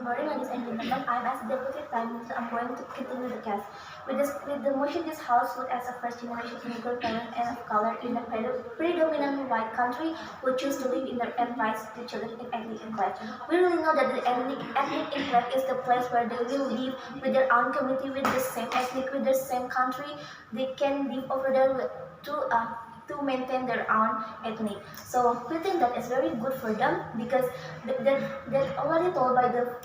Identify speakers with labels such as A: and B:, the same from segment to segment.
A: morning, ladies and gentlemen. I'm as Deputy Prime Minister. I'm going to continue the case. With the motion, this House would, as a first-generation immigrant parent and of color in a predominantly white country, would choose to live in their and raise the children in ethnic enclave. We really know that the ethnic enclave is the place where they will live with their own community, with the same ethnic, with the same country. They can live over there to maintain their own ethnic. So we think that is very good for them because that already told by the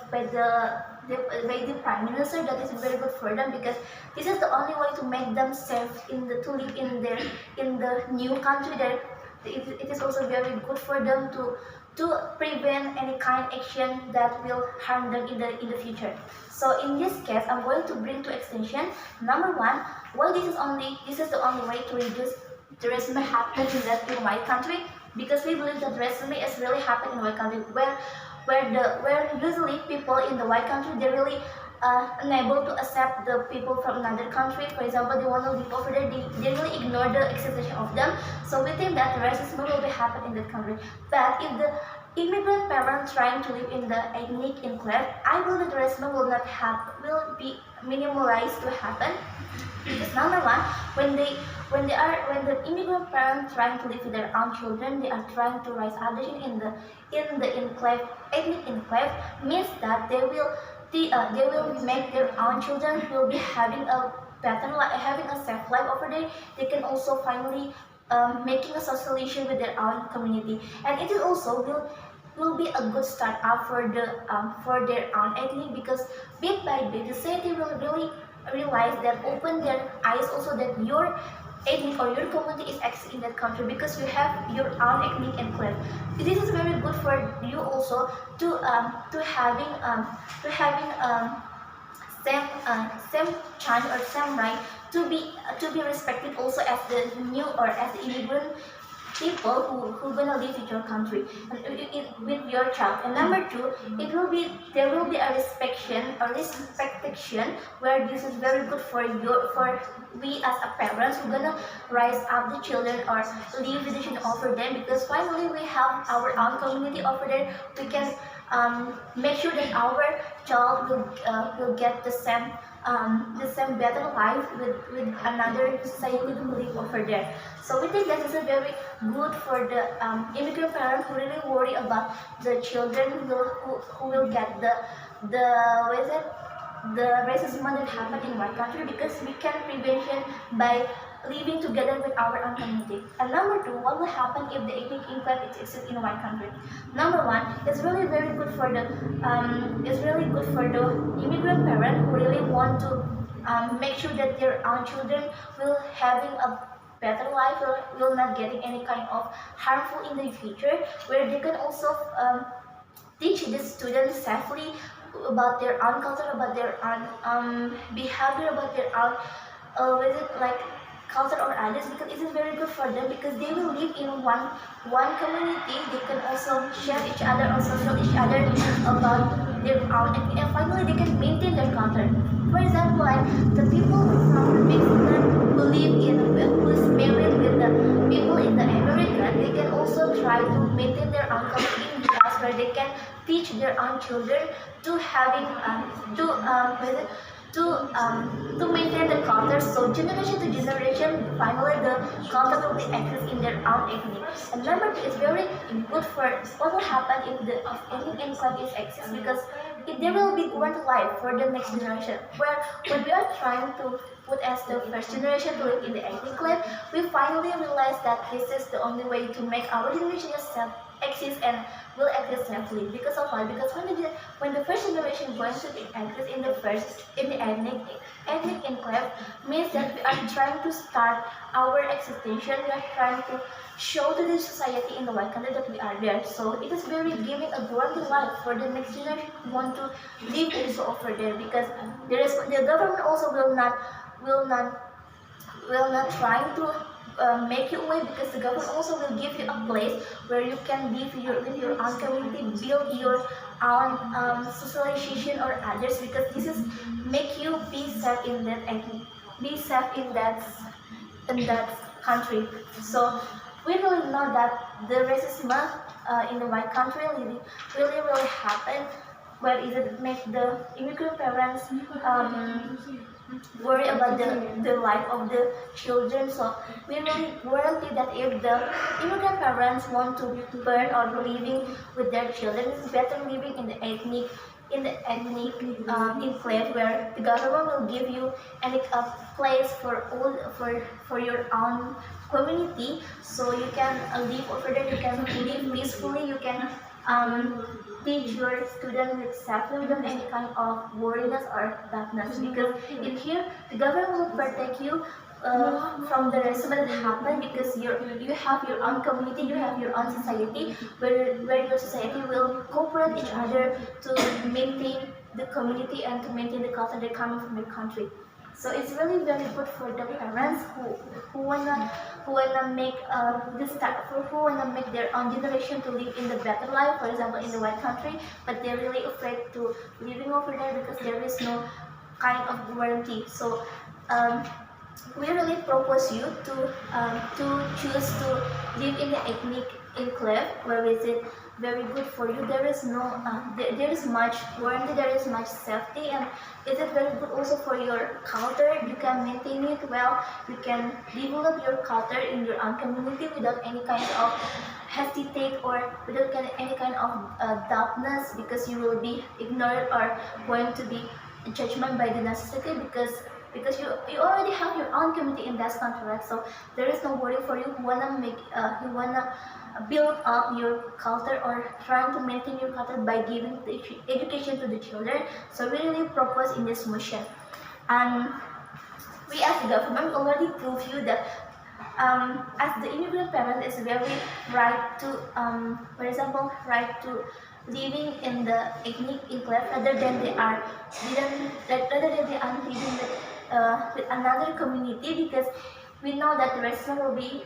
A: Prime Minister that is very good for them because this is the only way to make them safe to live in the new country. That it is also very good for them to prevent any kind of action that will harm them in the future. So in this case, I'm going to bring to extension. Number one, why this is the only way to reduce the racism happen in white country, because we believe that racism is really happening in white country where usually people in the white country they really unable to accept the people from another country. For example, they want to live over there, they really ignore the existence of them. So we think that the racism will be happen in that country. But if the immigrant parents trying to live in the ethnic enclave, I believe that racism will be minimalized to happen. Because number one, when the immigrant parents trying to live with their own children, they are trying to raise others in the enclave, ethnic enclave, means that they will make their own children will be having a better life, having a safe life over there. They can also finally making a socialization with their own community, and it is also will be a good start up for their own ethnic, because bit by bit the society will really realize that, open their eyes also, that your ethnic or your community is existing in that country because you have your own ethnic enclave. This is very good for you also to having same chance or same right to be respected also as the new or as the immigrant people who gonna live in your country with your child. And number two, there will be a respectation where this is very good for we as a parents who gonna rise up the children or leave the children over there, because finally we have our own community over there. We can make sure that our child will get the same better life with another society who live over there. So we think that is a very good for the immigrant parents who really worry about the children who will get the racism that happen in my country, because we can prevention by living together with our own community. And number two, what will happen if the ethnic enclave exists in one country? Number one, it's really very good for the immigrant parent who really want to make sure that their own children will having a better life, will not getting any kind of harmful in the future, where they can also teach the students safely about their own culture, about their own behavior, about their own culture or others, because it is very good for them, because they will live in one community. They can also share each other or social each other about their own, and finally they can maintain their culture. For example, like the people from Mexican who is married with the people in the America, they can also try to maintain their own culture in the class, where they can teach their own children to having to maintain the culture. So generation to generation, finally the culture will be active in their own ethnic. And number two is very good for what will happen if the ethnic enclave is exist, because there will be one life for the next generation. Where when we are trying to put as the first generation to live in the ethnic enclave, we finally realize that this is the only way to make our generation exist and will exist safely. Because of why? Because when the first generation going to exist in the ethnic enclave, means that we are trying to start our existence. We are trying to show to the society in the white country that we are there. So it is very giving a guaranteed life for the next generation who want to live also over there, because the government also will not trying to make you away, because the government also will give you a place where you can live with your own community, build your own socialization or others, because this is make you be safe in that country. So we really know that the racism in the white country really happen where is it make the immigrant parents worry about the life of the children. So we really guarantee that if the immigrant parents want to burn or living with their children, it's better living in the ethnic enclave where the government will give you any place for your own community, so you can live over there. You can live peacefully. You can teach your students with safety without any kind of worriness or darkness. Because in here, the government will protect you from the rest that happen, because you have your own community, you have your own society, where your society will cooperate each other to maintain the community and to maintain the culture that coming from your country. So it's really very good for the parents who wanna make who wanna make their own generation to live in the better life, for example in the white country, but they're really afraid to living over there because there is no kind of guarantee. So we really propose you to choose to live in the ethnic enclave, where is it very good for you. There is no there is much warranty, there is much safety, and it is very good also for your culture. You can maintain it well, you can develop your culture in your own community without any kind of hesitate or without any kind of doubtness, because you will be ignored or going to be judgment by the necessity, because you already have your own community in that country, right? So there is no worry for you who wanna build up your culture or trying to maintain your culture by giving the education to the children. So we really propose in this motion, and we as the government already prove you that as the immigrant parent is very right to for example right to living in the ethnic enclave rather than they are living with another community, because we know that the racism will be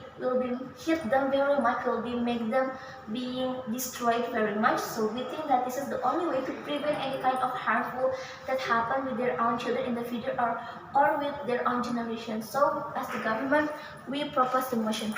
A: hit them very much, will be make them being destroyed very much. So we think that this is the only way to prevent any kind of harmful that happen with their own children in the future or with their own generation. So as the government, we propose the motion.